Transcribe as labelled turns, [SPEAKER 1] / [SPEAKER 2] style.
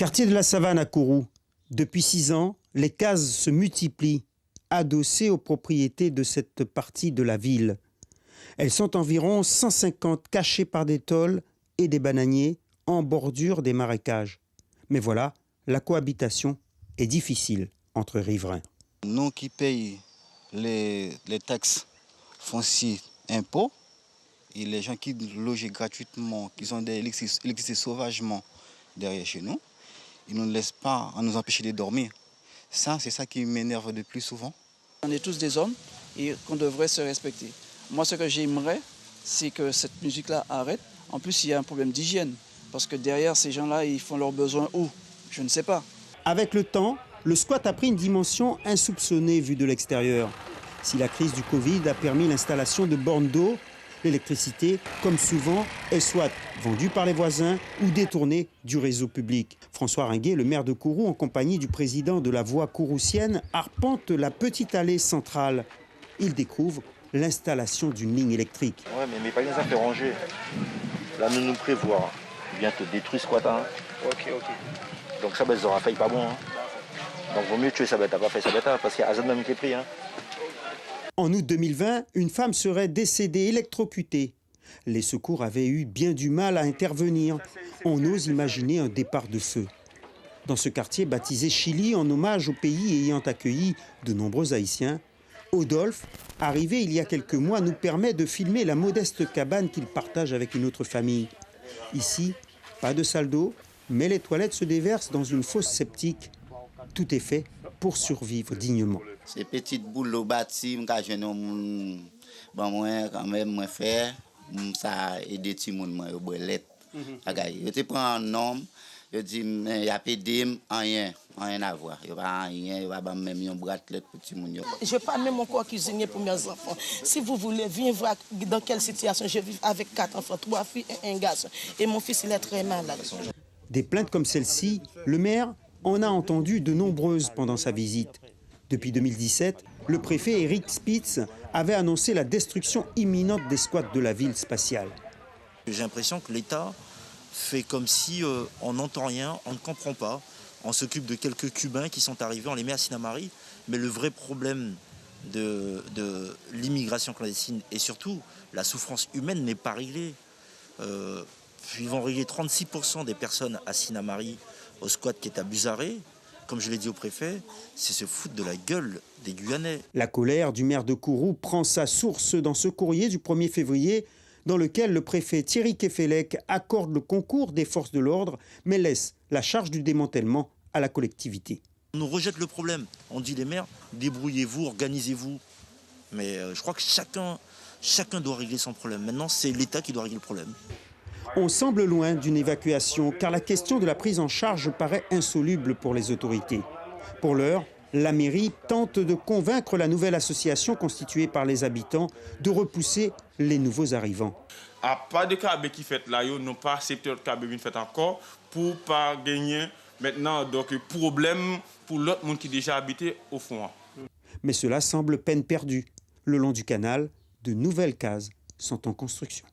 [SPEAKER 1] Quartier de la Savane à Kourou. Depuis 6 ans, les cases se multiplient, adossées aux propriétés de cette partie de la ville. Elles sont environ 150 cachées par des tôles et des bananiers en bordure des marécages. Mais voilà, la cohabitation est difficile entre riverains.
[SPEAKER 2] Nous qui payons les taxes foncières, impôts, et les gens qui logent gratuitement, qui ont des électricités sauvagement derrière chez nous, ils ne nous laissent pas nous empêcher de dormir. Ça, c'est ça qui m'énerve le plus souvent.
[SPEAKER 3] On est tous des hommes et qu'on devrait se respecter. Moi, ce que j'aimerais, c'est que cette musique-là arrête. En plus, il y a un problème d'hygiène, parce que derrière, ces gens-là, ils font leurs besoins où? Je ne sais pas.
[SPEAKER 1] Avec le temps, le squat a pris une dimension insoupçonnée vue de l'extérieur. Si la crise du Covid a permis l'installation de bornes d'eau, l'électricité, comme souvent, est soit vendue par les voisins ou détournée du réseau public. François Ringuet, le maire de Kourou, en compagnie du président de la voie kouroussienne, arpente la petite allée centrale. Il découvre l'installation d'une ligne électrique.
[SPEAKER 4] Ouais, mais pas les affaires rangées. Là, nous prévoit bientôt détruire ce squat. Hein.
[SPEAKER 5] Ok.
[SPEAKER 4] Donc ça, ça aura failli pas bon. Hein. Donc vaut mieux tuer ça bête, pas fait ça bête, parce qu'il y a Azad même qui est pris. Hein.
[SPEAKER 1] En août 2020, une femme serait décédée électrocutée. Les secours avaient eu bien du mal à intervenir. On ose imaginer un départ de feu. Dans ce quartier baptisé Chili, en hommage au pays ayant accueilli de nombreux Haïtiens, Odolphe, arrivé il y a quelques mois, nous permet de filmer la modeste cabane qu'il partage avec une autre famille. Ici, pas de salle d'eau, mais les toilettes se déversent dans une fosse septique. Tout est fait pour survivre dignement.
[SPEAKER 6] Ces petites boules bâties, bon moi quand même moi faire ça aider tout le monde moi boilette. Je te prends un homme, je dis il y a pédé rien à voir. Il va rien, il va même un bracelet pour tout le monde.
[SPEAKER 7] Je parle même encore cuisinier pour mes enfants. Si vous voulez, viens voir dans quelle situation je vis avec 4 enfants, 3 filles et un garçon. Et mon fils il est très malade.
[SPEAKER 1] Des plaintes comme celle-ci, le maire en a entendu de nombreuses pendant sa visite. Depuis 2017, le préfet Éric Spitz avait annoncé la destruction imminente des squats de la ville spatiale.
[SPEAKER 4] J'ai l'impression que l'État fait comme si on n'entend rien, on ne comprend pas. On s'occupe de quelques Cubains qui sont arrivés, on les met à Sinnamary. Mais le vrai problème de l'immigration clandestine et surtout la souffrance humaine n'est pas réglé. Ils vont régler 36% des personnes à Sinnamary, au squat qui est à Buzaré. Comme je l'ai dit au préfet, c'est se foutre de la gueule des Guyanais.
[SPEAKER 1] La colère du maire de Kourou prend sa source dans ce courrier du 1er février dans lequel le préfet Thierry Kefelec accorde le concours des forces de l'ordre mais laisse la charge du démantèlement à la collectivité.
[SPEAKER 4] On nous rejette le problème. On dit les maires, débrouillez-vous, organisez-vous. Mais je crois que chacun doit régler son problème. Maintenant, c'est l'État qui doit régler le problème.
[SPEAKER 1] On semble loin d'une évacuation car la question de la prise en charge paraît insoluble pour les autorités. Pour l'heure, la mairie tente de convaincre la nouvelle association constituée par les habitants de repousser les nouveaux arrivants.
[SPEAKER 5] À part de cabé qui fait là, ils n'ont pas accepté le cabé qui fait encore pour pas gagner maintenant donc problème pour l'autre monde qui déjà habité au fond.
[SPEAKER 1] Mais cela semble peine perdue. Le long du canal, de nouvelles cases sont en construction.